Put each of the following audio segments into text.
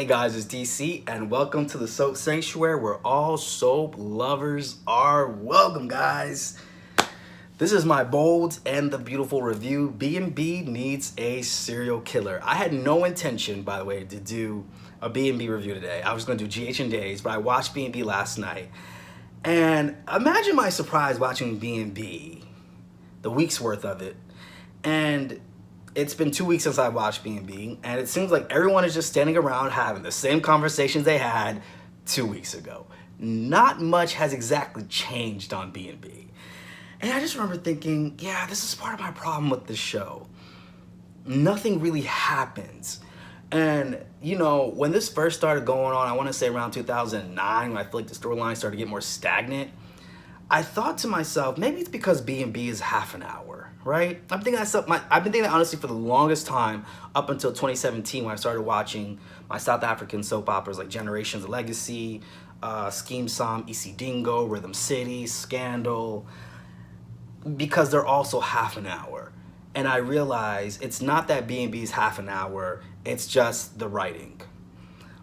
Hey guys, it's DC, and welcome to the Soap Sanctuary where all soap lovers are welcome, guys. This is my bold and the beautiful review. B&B needs a serial killer. I had no intention, by the way, to do a B&B review today. I was going to do GH and Days, but I watched B&B last night. And imagine my surprise watching B&B, the week's worth of it. And it's been 2 weeks since I watched B&B, and it seems like everyone is just standing around having the same conversations they had 2 weeks ago. Not much has exactly changed on B&B. And I just remember thinking, yeah, this is part of my problem with this show. Nothing really happens. And, you know, when this first started going on, I want to say around 2009, when I feel like the storyline started to get more stagnant, I thought to myself, maybe it's because B&B is half an hour, right? I've been thinking that honestly for the longest time, up until 2017 when I started watching my South African soap operas like Generations, Legacy, Scheme Som, Isi Dingo, Rhythm City, Scandal, because they're also half an hour. And I realized it's not that B&B is half an hour, it's just the writing.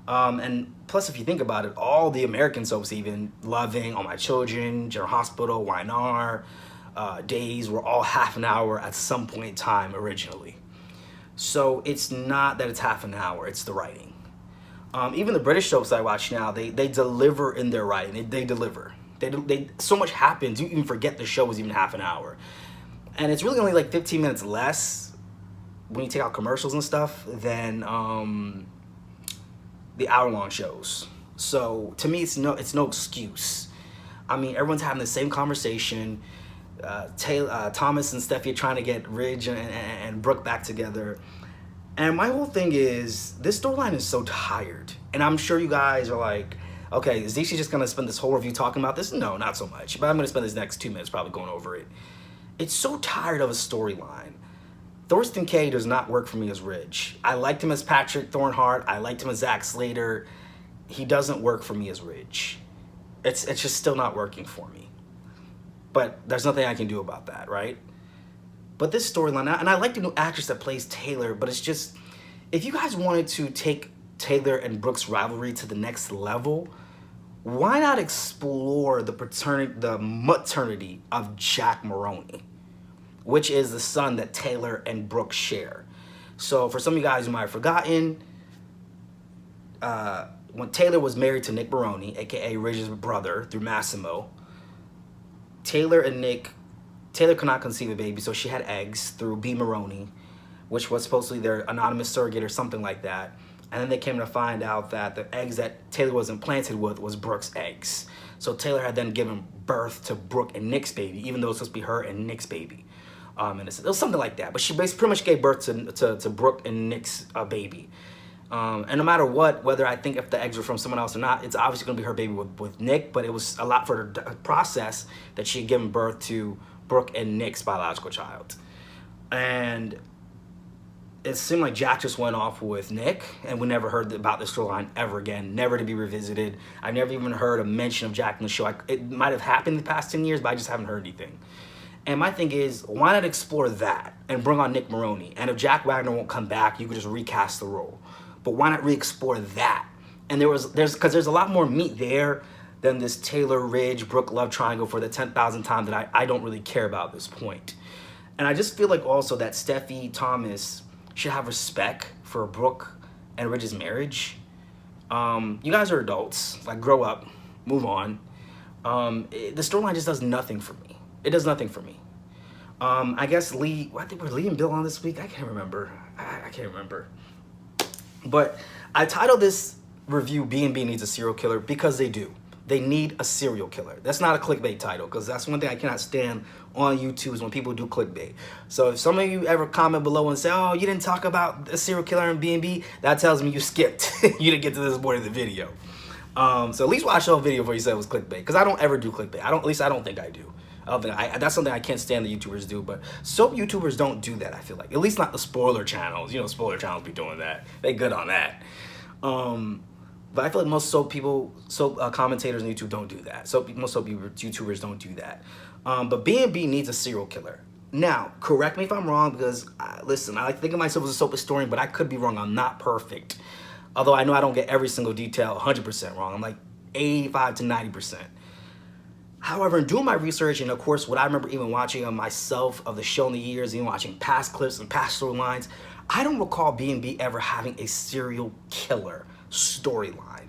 And plus, if you think about it, all the American soaps, even Loving, All My Children, General Hospital, YNR, Days, were all half an hour at some point in time originally. So it's not that it's half an hour, it's the writing. Even the British soaps I watch now, they deliver in their writing. They deliver. So much happens, you even forget the show was even half an hour. And it's really only like 15 minutes less when you take out commercials and stuff than the hour-long shows. So to me, it's no excuse. I mean, everyone's having the same conversation. Thomas and Steffi are trying to get Ridge and Brooke back together. And my whole thing is, this storyline is so tired. And I'm sure you guys are like, okay, is DC just gonna spend this whole review talking about this? No, not so much. But I'm gonna spend this next 2 minutes probably going over it. It's so tired of a storyline. Thorsten Kaye does not work for me as Ridge. I liked him as Patrick Thornhart. I liked him as Zack Slater. He doesn't work for me as Ridge. It's just still not working for me. But there's nothing I can do about that, right? But this storyline, and I like the new actress that plays Taylor, but it's just, if you guys wanted to take Taylor and Brooke's rivalry to the next level, why not explore the maternity of Jack Maroney, which is the son that Taylor and Brooke share. So for some of you guys who might have forgotten, when Taylor was married to Nick Maroney, aka Ridge's brother, through Massimo, Taylor could not conceive a baby, so she had eggs through B. Maroney, which was supposedly their anonymous surrogate or something like that. And then they came to find out that the eggs that Taylor was implanted with was Brooke's eggs. So Taylor had then given birth to Brooke and Nick's baby, even though it was supposed to be her and Nick's baby. And it was something like that. But she pretty much gave birth to Brooke and Nick's baby. And no matter what, whether I think if the eggs were from someone else or not, it's obviously going to be her baby with Nick, but it was a lot for her to process that she had given birth to Brooke and Nick's biological child. And it seemed like Jack just went off with Nick, and we never heard about this storyline ever again, never to be revisited. I've never even heard a mention of Jack in the show. It might have happened in the past 10 years, but I just haven't heard anything. And my thing is, why not explore that and bring on Nick Maroney? And if Jack Wagner won't come back, you could just recast the role. But why not re-explore that? And because there's a lot more meat there than this Taylor, Ridge, Brooke love triangle for the 10,000th time that I don't really care about at this point. And I just feel like also that Steffi Thomas should have respect for Brooke and Ridge's marriage. You guys are adults. Like, grow up, move on. The storyline just does nothing for me. It does nothing for me. I guess I think were Lee and Bill on this week? I can't remember. I can't remember. But I titled this review B&B Needs a Serial Killer because they do. They need a serial killer. That's not a clickbait title, because that's one thing I cannot stand on YouTube is when people do clickbait. So if some of you ever comment below and say, oh, you didn't talk about a serial killer in B&B, that tells me you skipped. You didn't get to this point of the video. So at least watch the whole video before you say it was clickbait, because I don't ever do clickbait. At least I don't think I do. That's something I can't stand the YouTubers do, but soap YouTubers don't do that, I feel like. At least not the spoiler channels. You know, spoiler channels be doing that. They good on that. But I feel like most soap commentators on YouTube don't do that. Most soap YouTubers don't do that. But B&B needs a serial killer. Now, correct me if I'm wrong, because listen, I like to think of myself as a soap historian, but I could be wrong. I'm not perfect. Although I know I don't get every single detail 100% wrong. I'm like 85 to 90%. However, in doing my research, and of course what I remember even watching on myself of the show in the years, even watching past clips and past storylines, I don't recall B&B ever having a serial killer storyline.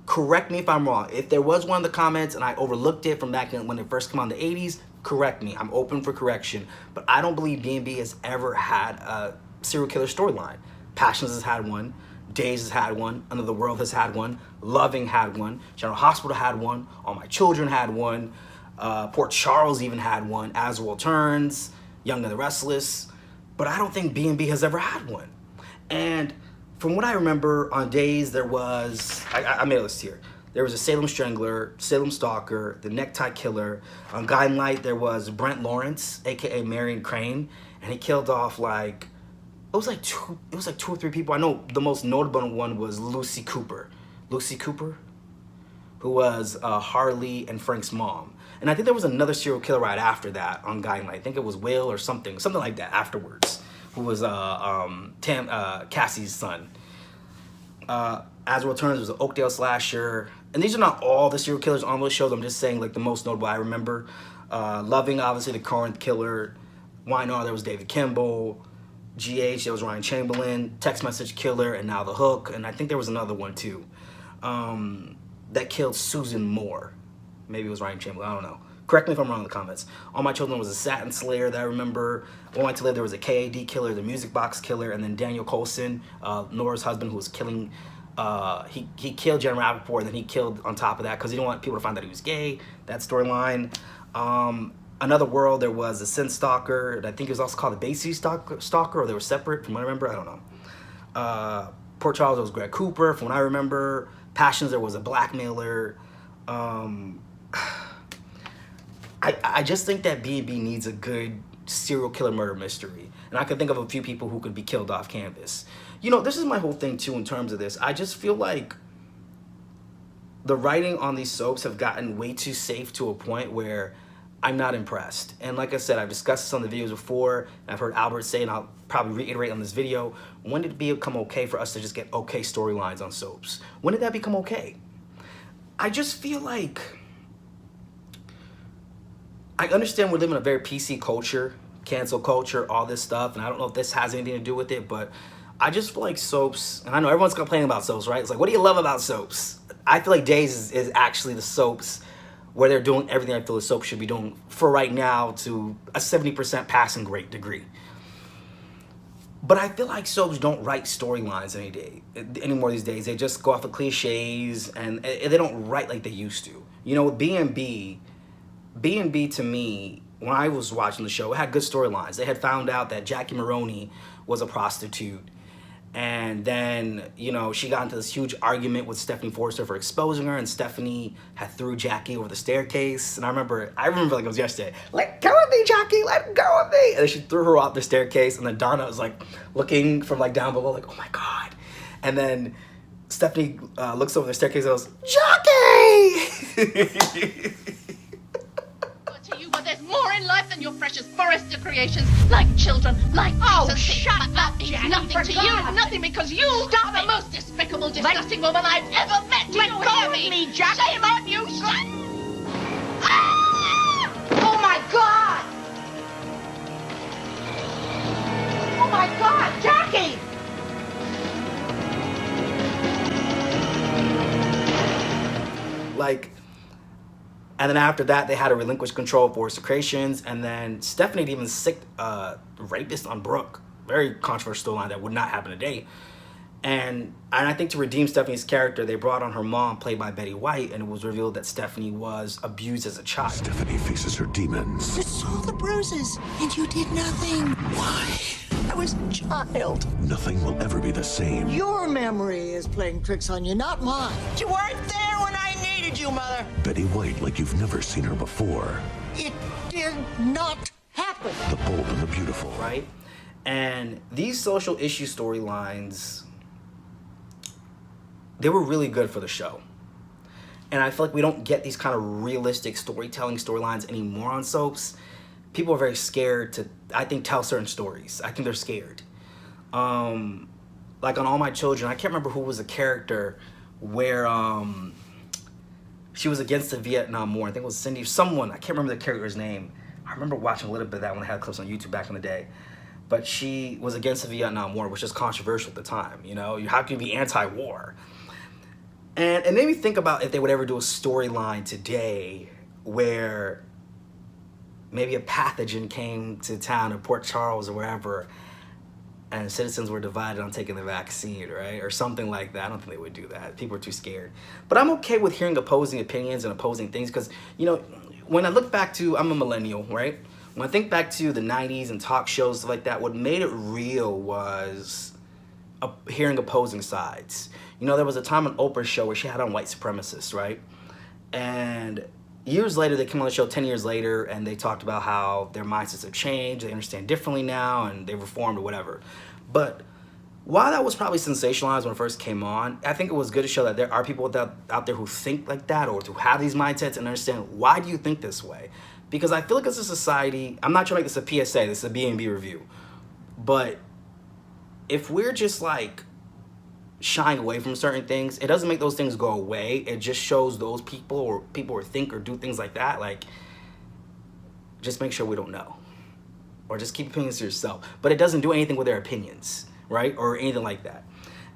Correct me if I'm wrong. If there was one in the comments and I overlooked it from back when it first came out in the 80s, correct me. I'm open for correction. But I don't believe B&B has ever had a serial killer storyline. Passions has had one. Days has had one. Another World has had one. Loving had one. General Hospital had one. All My Children had one. Port Charles even had one. As the World Turns. Young and the Restless. But I don't think B&B has ever had one. And from what I remember, on Days there was, I made a list here. There was a Salem Strangler, Salem Stalker, the Necktie Killer. On Guiding Light there was Brent Lawrence, aka Marion Crane, and he killed off like, it was like two or three people. I know the most notable one was Lucy Cooper. Lucy Cooper, who was Harley and Frank's mom. And I think there was another serial killer right after that on Guiding Light. I think it was Will or something like that afterwards, who was Cassie's son. As It Returns was an Oakdale slasher. And these are not all the serial killers on those shows. I'm just saying like the most notable I remember. Loving, obviously, the Corinth Killer. YNR, there was David Kimball. GH, there was Ryan Chamberlain. Text Message Killer, and now The Hook. And I think there was another one too. That killed Susan Moore. Maybe it was Ryan Chamberlain, I don't know. Correct me if I'm wrong in the comments. All My Children was a Satin Slayer that I remember. One Night to Live, there was a KAD killer, the Music Box Killer, and then Daniel Colson, Nora's husband, who was killing, he killed Jen Rappaport, and then he killed on top of that because he didn't want people to find out he was gay. That storyline. Another World, there was a Sin Stalker, I think it was also called the Bay City Stalker, or they were separate from what I remember, I don't know. Port Charles, there was Greg Cooper, from what I remember. Passions, there was a blackmailer. I just think that B&B needs a good serial killer murder mystery. And I can think of a few people who could be killed off canvas. You know, this is my whole thing too in terms of this. I just feel like the writing on these soaps have gotten way too safe to a point where I'm not impressed. And like I said, I've discussed this on the videos before, and I've heard Albert say, and I'll probably reiterate on this video, when did it become okay for us to just get okay storylines on soaps? When did that become okay? I just feel like, I understand we're living in a very PC culture, cancel culture, all this stuff, and I don't know if this has anything to do with it, but I just feel like soaps, and I know everyone's complaining about soaps, right? It's like, what do you love about soaps? I feel like Days is actually the soaps where they're doing everything I feel a soap should be doing for right now to a 70% passing grade degree. But I feel like soaps don't write storylines anymore these days. They just go off of cliches, and they don't write like they used to. You know, with B&B to me, when I was watching the show, it had good storylines. They had found out that Jackie Maroney was a prostitute. And then, you know, she got into this huge argument with Stephanie Forrester for exposing her, and Stephanie had threw Jackie over the staircase. And I remember like it was yesterday. Let go of me, Jackie, let go of me. And then she threw her off the staircase, and then Donna was like looking from like down below, like, oh my God. And then Stephanie looks over the staircase and goes, Jackie! But there's more in life than your precious Forrester creations, like children, like shut but that up, means Jackie, nothing for to God. you, nothing because you are the most despicable, disgusting woman I've ever met. Do Let you go hear of me? me, Jackie. Shame on you! Oh my God! Oh my God, Jackie! Like, and then after that, they had to relinquish control for secretions, and then Stephanie even sicked rapist on Brooke. Very controversial storyline that would not happen today. And I think to redeem Stephanie's character, they brought on her mom, played by Betty White, and it was revealed that Stephanie was abused as a child. Stephanie faces her demons. You saw the bruises, and you did nothing. Why? I was a child. Nothing will ever be the same. Your memory is playing tricks on you, not mine. You weren't there when I needed you, Mother. Betty White like you've never seen her before. It did not happen. The Bold and the Beautiful. Right? And these social issue storylines, they were really good for the show. And I feel like we don't get these kind of realistic storytelling storylines anymore on soaps. People are very scared to, I think, tell certain stories. I think they're scared. like on All My Children, I can't remember who was the character where she was against the Vietnam War. I think it was Cindy, someone, I can't remember the character's name. I remember watching a little bit of that when I had clips on YouTube back in the day. But she was against the Vietnam War, which was controversial at the time, you know? How can you be anti-war? And it made me think about if they would ever do a storyline today where maybe a pathogen came to town in Port Charles or wherever, and citizens were divided on taking the vaccine, right? Or something like that. I don't think they would do that. People are too scared. But I'm okay with hearing opposing opinions and opposing things because, you know, when I look back to, I'm a millennial, right? When I think back to the 90s and talk shows, stuff like that, what made it real was hearing opposing sides. You know, there was a time on Oprah's show where she had on white supremacists, right? And years later, they came on the show 10 years later, and they talked about how their mindsets have changed, they understand differently now, and they've reformed or whatever. But while that was probably sensationalized when it first came on, I think it was good to show that there are people out there who think like that or who have these mindsets and understand, why do you think this way? Because I feel like as a society, I'm not trying to make this a PSA, this is a B&B review, but if we're just like shying away from certain things, it doesn't make those things go away. It just shows those people or people who think or do things like that, like, just make sure we don't know. Or just keep opinions to yourself. But it doesn't do anything with their opinions, right? Or anything like that.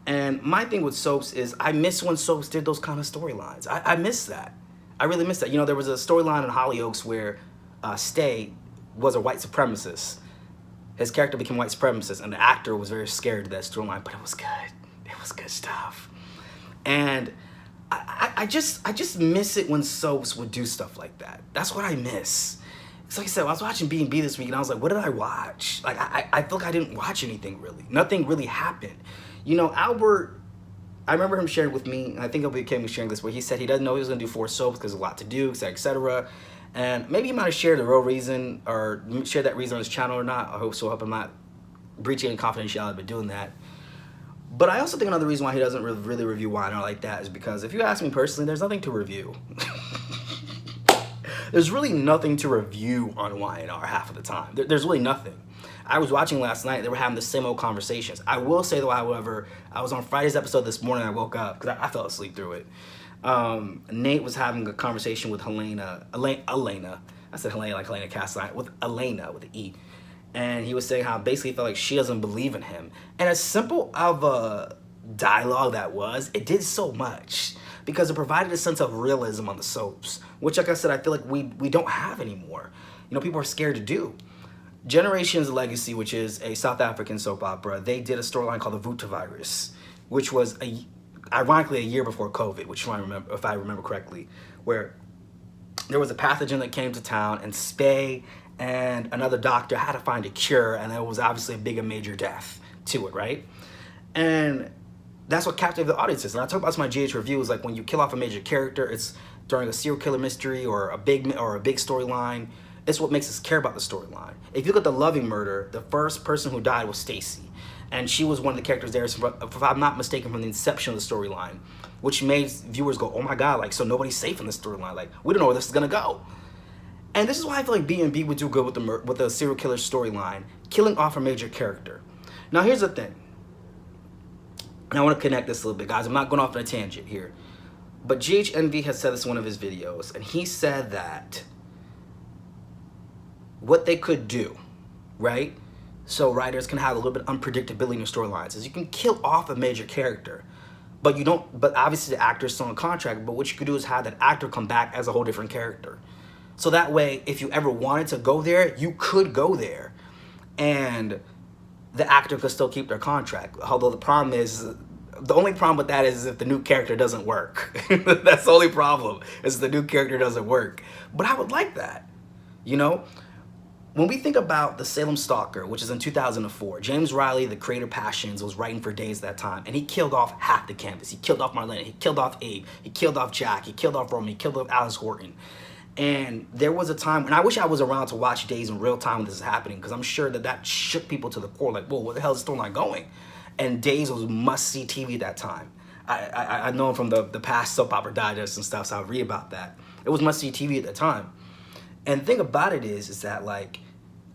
And my thing with soaps is I miss when soaps did those kind of storylines. I miss that. I really miss that. You know, there was a storyline in Hollyoaks where Stay was a white supremacist. His character became white supremacist, and the actor was very scared of that storyline, but it was good. It was good stuff. And I just miss it when soaps would do stuff like that. That's what I miss. It's like I said, I was watching B&B this week, and I was like, what did I watch? Like, I feel like I didn't watch anything really. Nothing really happened. You know, Albert, I remember him sharing with me, and I think he'll be okay with sharing this, where he said he doesn't know he was going to do 4 soaps because there's a lot to do, et cetera. And maybe he might have shared the real reason or shared that reason on his channel or not. I hope so. I hope I'm not breaching any confidentiality by doing that. But I also think another reason why he doesn't really review Y&R like that is because if you ask me personally, there's nothing to review. There's really nothing to review on Y&R half of the time. There's really nothing. I was watching last night. They were having the same old conversations. I will say, though, however, I was on Friday's episode this morning. I woke up because I fell asleep through it. Nate was having a conversation with Elena. I said Helena like Helena Castile. With Elena, with an E. And he was saying how basically he felt like she doesn't believe in him. And as simple of a dialogue that was, it did so much. Because it provided a sense of realism on the soaps. Which, like I said, I feel like we don't have anymore. You know, people are scared to do. Generations Legacy, which is a South African soap opera, they did a storyline called the Vuta Virus, which was ironically a year before COVID, which if I remember correctly, where there was a pathogen that came to town, and Spey and another doctor had to find a cure, and there was obviously a big and major death to it, right? And that's what captivated the audiences. And I talk about this in my GH reviews, like when you kill off a major character, it's during a serial killer mystery or a big storyline. It's what makes us care about the storyline. If you look at the Loving Murder, the first person who died was Stacy. And she was one of the characters there, if I'm not mistaken, from the inception of the storyline, which made viewers go, oh my God, like, so nobody's safe in this storyline. Like, we don't know where this is gonna go. And this is why I feel like B&B would do good with the serial killer storyline, killing off a major character. Now, here's the thing. And I want to connect this a little bit, guys. I'm not going off on a tangent here. But GH Envy has said this in one of his videos, and he said that what they could do, right? So writers can have a little bit of unpredictability in your storylines is you can kill off a major character, but obviously the actor's still on contract, but what you could do is have that actor come back as a whole different character. So that way, if you ever wanted to go there, you could go there. And the actor could still keep their contract. Although the only problem with that is if the new character doesn't work. That's the only problem, is the new character doesn't work. But I would like that, you know? When we think about the Salem Stalker, which is in 2004, James Riley, the creator of Passions, was writing for days at that time, and he killed off half the canvas. He killed off Marlena, he killed off Abe, he killed off Jack, he killed off Roman, he killed off Alice Horton. And there was a time, and I wish I was around to watch Days in real time when this is happening, because I'm sure that shook people to the core, like, whoa, where the hell is the storyline going? And Days was must-see TV at that time. I know from the past soap opera digest and stuff, so I read about that. It was must-see TV at the time. And the thing about it is that, like,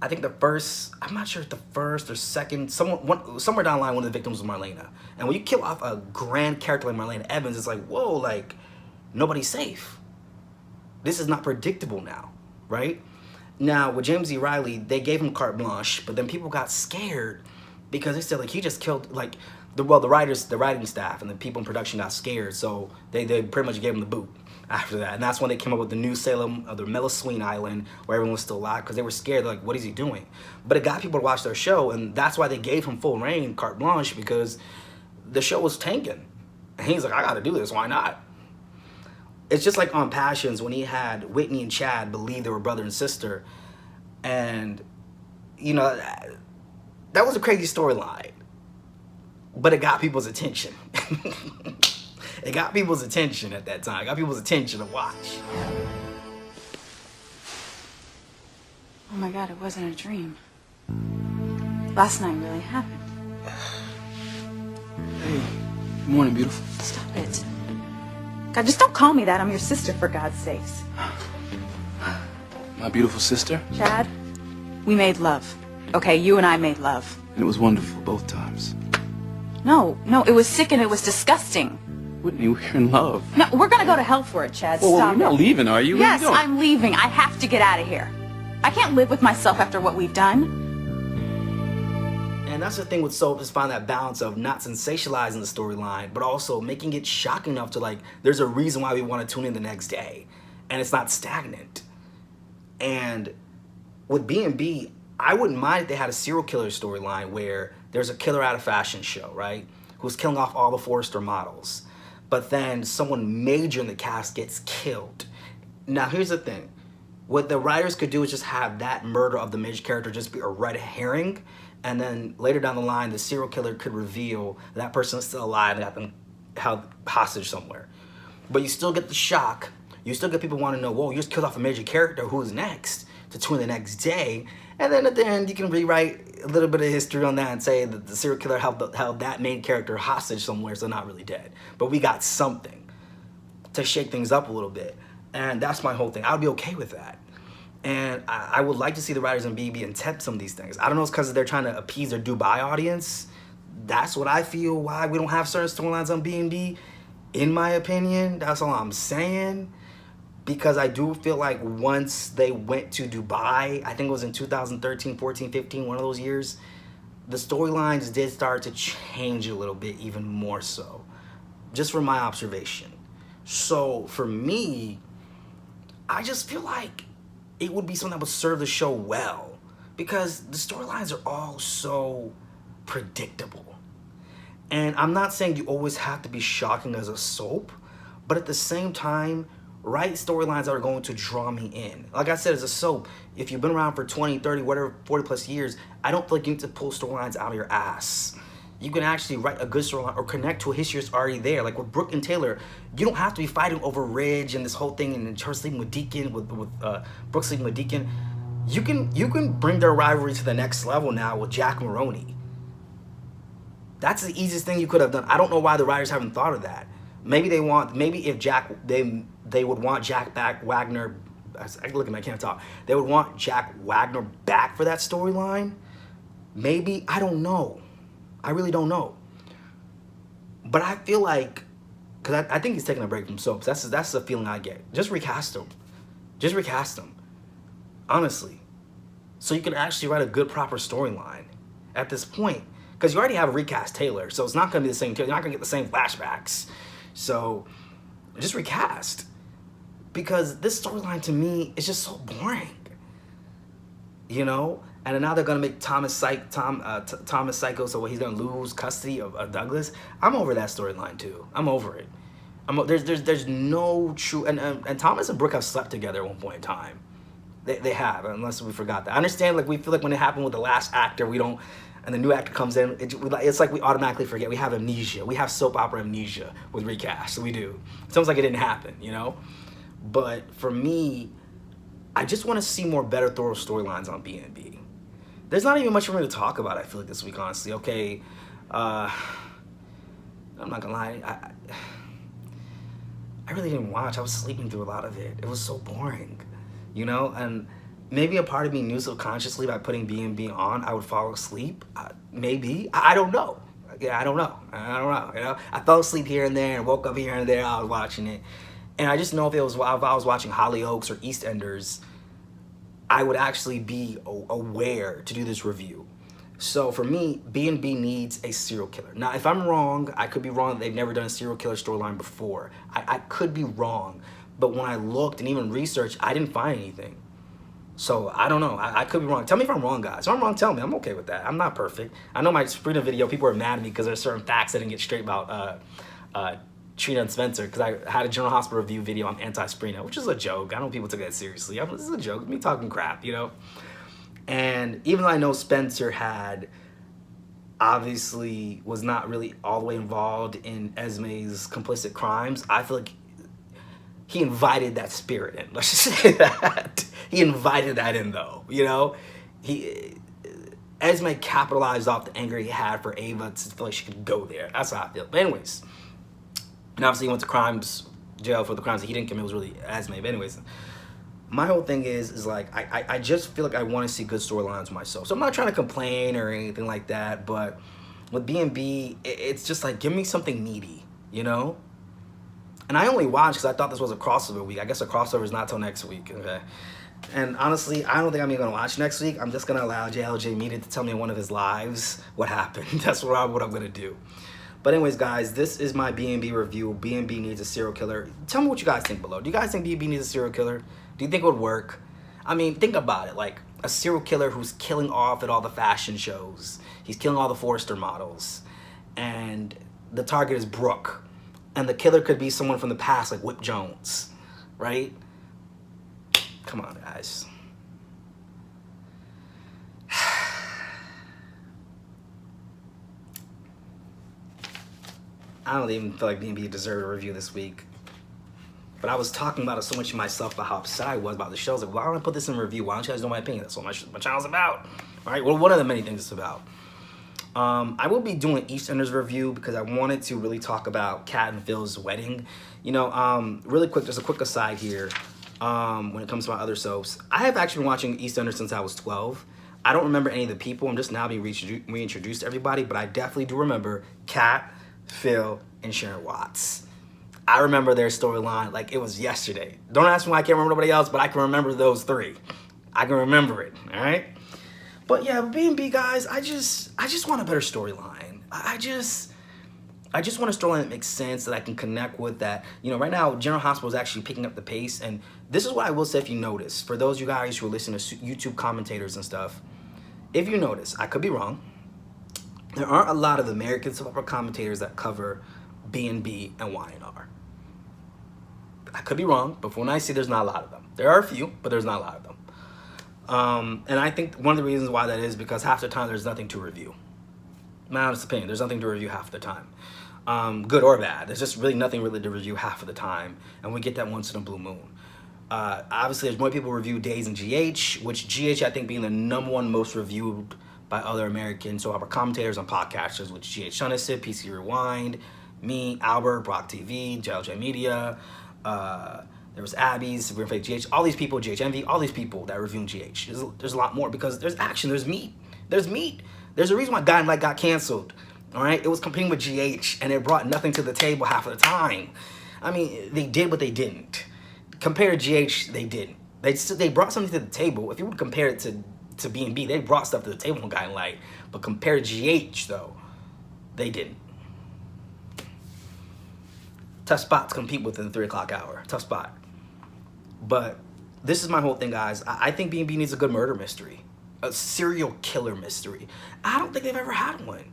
I think the first, I'm not sure if the first or second, somewhere down the line, one of the victims was Marlena. And when you kill off a grand character like Marlena Evans, it's like, whoa, like, nobody's safe. This is not predictable now, right? Now, with James E. Riley, they gave him carte blanche, but then people got scared because they said, like, he just killed, like, the writing staff and the people in production got scared, so they pretty much gave him the boot after that. And that's when they came up with the New Salem, the Mellowsween Island, where everyone was still alive, because they were scared, like, what is he doing? But it got people to watch their show, and that's why they gave him full reign, carte blanche, because the show was tanking. And he's like, I gotta do this, why not? It's just like on Passions when he had Whitney and Chad believe they were brother and sister. And, you know, that was a crazy storyline. But it got people's attention. It got people's attention at that time. It got people's attention to watch. Oh my God, it wasn't a dream. Last night really happened. Hey, good morning, beautiful. Stop it. God, just don't call me that. I'm your sister, for God's sakes. My beautiful sister. Chad, we made love. Okay, you and I made love. And it was wonderful both times. No, it was sick and it was disgusting. Whitney, we're in love. No, we're gonna go to hell for it, Chad. Well, Stop you're not it. leaving, are you? Where Yes, you going? I'm leaving. I have to get out of here. I can't live with myself after what we've done. And that's the thing with soap, is find that balance of not sensationalizing the storyline, but also making it shocking enough to, like, there's a reason why we want to tune in the next day. And it's not stagnant. And with B&B, I wouldn't mind if they had a serial killer storyline where there's a killer at a fashion show, right? Who's killing off all the Forrester models. But then someone major in the cast gets killed. Now, here's the thing. What the writers could do is just have that murder of the major character just be a red herring, and then later down the line, the serial killer could reveal that person is still alive and got them held hostage somewhere. But you still get the shock. You still get people want to know, whoa, you just killed off a major character, who's next? To tune in the next day. And then at the end, you can rewrite a little bit of history on that and say that the serial killer held that main character hostage somewhere, so not really dead. But we got something to shake things up a little bit. And that's my whole thing. I would be okay with that. And I would like to see the writers in BB attempt some of these things. I don't know if it's because they're trying to appease their Dubai audience. That's what I feel why we don't have certain storylines on B&B. In my opinion, that's all I'm saying. Because I do feel like once they went to Dubai, I think it was in 2013, 14, 15, one of those years, the storylines did start to change a little bit, even more so. Just from my observation. So for me, I just feel like it would be something that would serve the show well, because the storylines are all so predictable. And I'm not saying you always have to be shocking as a soap, but at the same time, write storylines that are going to draw me in. Like I said, as a soap, if you've been around for 20, 30, whatever, 40 plus years, I don't feel like you need to pull storylines out of your ass. You can actually write a good storyline or connect to a history that's already there. Like with Brooke and Taylor, you don't have to be fighting over Ridge and this whole thing and her sleeping with Deacon, with Brooke sleeping with Deacon. You can bring their rivalry to the next level now with Jack Maroney. That's the easiest thing you could have done. I don't know why the writers haven't thought of that. Maybe if they would want Jack Wagner. Look at me, I can't talk. They would want Jack Wagner back for that storyline. Maybe, I don't know. I really don't know. But I feel like, because I think he's taking a break from soaps. That's the feeling I get. Just recast him. Just recast him. Honestly. So you can actually write a good, proper storyline at this point. Because you already have a recast Taylor, so it's not going to be the same Taylor. You're not going to get the same flashbacks. So just recast. Because this storyline to me is just so boring. You know? And now they're going to make Thomas Psycho, so he's going to lose custody of Douglas. I'm over that storyline too. I'm over it. There's no true... And Thomas and Brooke have slept together at one point in time. They have, unless we forgot that. I understand, like, we feel like when it happened with the last actor, we don't... And the new actor comes in, it's like we automatically forget. We have amnesia. We have soap opera amnesia with recast. So we do. It's almost like it didn't happen, you know? But for me, I just want to see more better, thorough storylines on B&B. There's not even much for me to talk about, I feel like, this week, honestly. Okay, I'm not gonna lie. I really didn't watch. I was sleeping through a lot of it. It was so boring, you know? And maybe a part of me knew subconsciously by putting B&B on, I would fall asleep. Maybe. I don't know. Yeah, I don't know. You know, I fell asleep here and there and woke up here and there. I was watching it, and I just know if I was watching Hollyoaks or EastEnders, I would actually be aware to do this review. So for me, B&B needs a serial killer. Now, if I'm wrong, I could be wrong. They've never done a serial killer storyline before. I could be wrong, but when I looked and even researched, I didn't find anything. So I don't know. I could be wrong. Tell me if I'm wrong, guys. If I'm wrong, tell me. I'm okay with that. I'm not perfect. I know my Sabrina video, people are mad at me because there's certain facts I didn't get straight about Trina and Spencer, because I had a General Hospital review video on anti-Sabrina, which is a joke. I know people took that seriously. This is a joke. Me talking crap, you know? And even though I know Spencer had obviously was not really all the way involved in Esme's complicit crimes, I feel like he invited that spirit in. Let's just say that. He invited that in, though, you know? Esme capitalized off the anger he had for Ava to feel like she could go there. That's how I feel. But anyways, and obviously he went to jail for the crimes that he didn't commit. It was really Esme. But anyways, my whole thing is like, I just feel like I want to see good storylines myself. So I'm not trying to complain or anything like that, but with B&B, it's just like, give me something meaty, you know? And I only watched because I thought this was a crossover week. I guess a crossover is not till next week, okay? And honestly, I don't think I'm even gonna watch next week. I'm just gonna allow JLJ Media to tell me in one of his lives what happened. That's what I'm gonna do. But anyways, guys, this is my B&B review. B&B needs a serial killer. Tell me what you guys think below. Do you guys think B&B needs a serial killer? Do you think it would work? I mean, think about it. Like, a serial killer who's killing off at all the fashion shows. He's killing all the Forrester models. And the target is Brooke. And the killer could be someone from the past, like Whip Jones, right? Come on, guys. I don't even feel like B&B deserved a review this week. But I was talking about it so much to myself about how upset I was about the shows. Like, why don't I put this in review? Why don't you guys know my opinion? That's what my channel's about. All right, well, one of the many things it's about. I will be doing an EastEnders review because I wanted to really talk about Kat and Phil's wedding. You know, really quick, just a quick aside here. When it comes to my other soaps, I have actually been watching EastEnders since I was 12. I don't remember any of the people. I'm just now being reintroduced to everybody, but I definitely do remember Kat, Phil, and Sharon Watts. I remember their storyline like it was yesterday. Don't ask me why I can't remember nobody else, but I can remember those three. I can remember it, all right? But yeah, B&B, guys, I just want a better storyline. I just want a storyline that makes sense, that I can connect with, that, you know, right now, General Hospital is actually picking up the pace, and this is what I will say if you notice. For those of you guys who are listening to YouTube commentators and stuff, if you notice, I could be wrong, there aren't a lot of American soap opera commentators that cover B&B and Y&R. I could be wrong, but from what I see, there's not a lot of them. There are a few, but there's not a lot of them. And I think one of the reasons why that is because half the time there's nothing to review. My honest opinion, there's nothing to review half the time. Good or bad. There's just really nothing really to review half of the time, and we get that once in a blue moon. Obviously, there's more people review Days in GH, which GH I think being the #1 most reviewed by other American soap opera commentators and podcasters, which GH Shunnisip, PC Rewind, me, Albert, Brock TV, JLJ Media, there was Abby's, Sabrina Fake GH, all these people, GH Envy, all these people that review GH. There's a lot more because there's action, there's meat. There's meat. There's a reason why Guiding Light got canceled. All right, it was competing with GH, and it brought nothing to the table half of the time. I mean, they did what they didn't. Compared to GH, they didn't. They brought something to the table. If you would compare it to B&B, they brought stuff to the table from Guiding Light. But compared to GH, though, they didn't. Tough spot to compete with in the 3 o'clock hour. Tough spot. But this is my whole thing, guys. I think B&B needs a good murder mystery. A serial killer mystery. I don't think they've ever had one.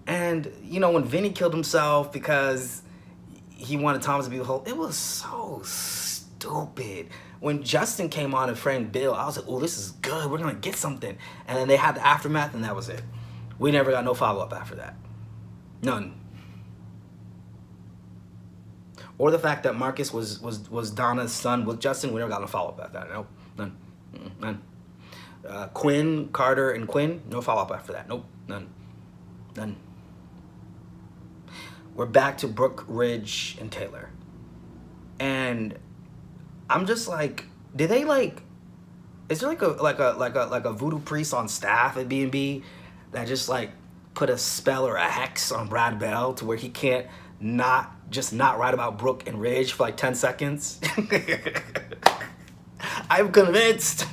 And, you know, when Vinny killed himself because he wanted Thomas to be the whole, it was so stupid. When Justin came on and framed Bill, I was like, oh, this is good. We're going to get something. And then they had the aftermath, and that was it. We never got no follow-up after that. None. Or the fact that Marcus was Donna's son with Justin, we never got no follow-up after that. Nope, none. None. Quinn, Carter, and Quinn, no follow-up after that. Nope, none. None. We're back to Brooke, Ridge, and Taylor. And I'm just like, did they like, Is there like a voodoo priest on staff at B&B that just like put a spell or a hex on Brad Bell to where he can't not write about Brooke and Ridge for like 10 seconds? I'm convinced.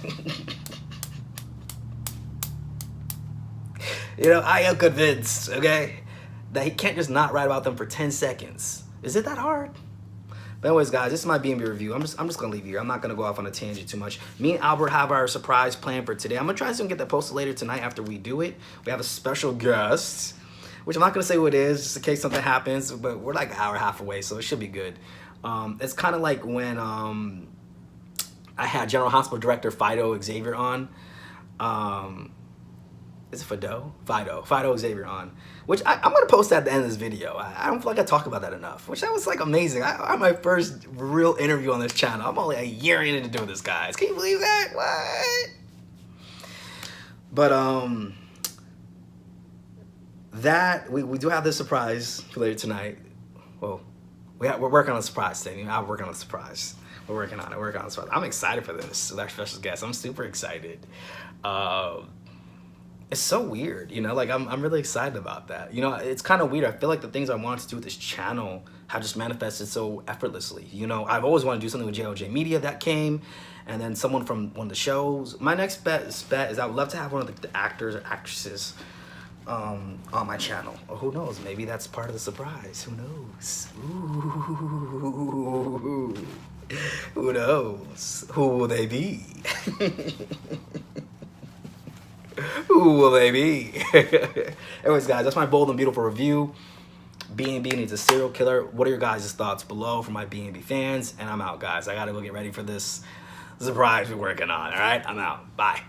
You know, I am convinced, okay, that he can't just not write about them for 10 seconds. Is it that hard? But anyways, guys, this is my B&B review. I'm just gonna leave you here. I'm not gonna go off on a tangent too much. Me and Albert have our surprise plan for today. I'm gonna try to get that posted later tonight after we do it. We have a special guest, which I'm not gonna say who it is, just in case something happens. But we're like an hour and a half away, so it should be good. It's kind of like when I had General Hospital Director Fido Xavier on. Is it Fido? Fido Xavier on. Which I'm going to post at the end of this video. I don't feel like I talk about that enough. Which that was like amazing. I had my first real interview on this channel. I'm only a year into doing this, guys. Can you believe that? What? But that we do have this surprise for later tonight. Well, we're working on a surprise thing. I'm working on a surprise. We're working on a surprise. I'm excited for this with our special guest. I'm super excited. It's so weird, you know, like I'm really excited about that. You know, it's kind of weird. I feel like the things I wanted to do with this channel have just manifested so effortlessly. You know, I've always wanted to do something with JOJ Media that came, and then someone from one of the shows. My next bet is I would love to have one of the actors or actresses on my channel. Or who knows, maybe that's part of the surprise. Who knows? Ooh. Who knows? Who will they be? Who will they be? Anyways, guys, that's my bold and beautiful review. B&B needs a serial killer. What are your guys' thoughts below for my B&B fans? And I'm out, guys. I gotta go get ready for this surprise we're working on. All right, I'm out. Bye.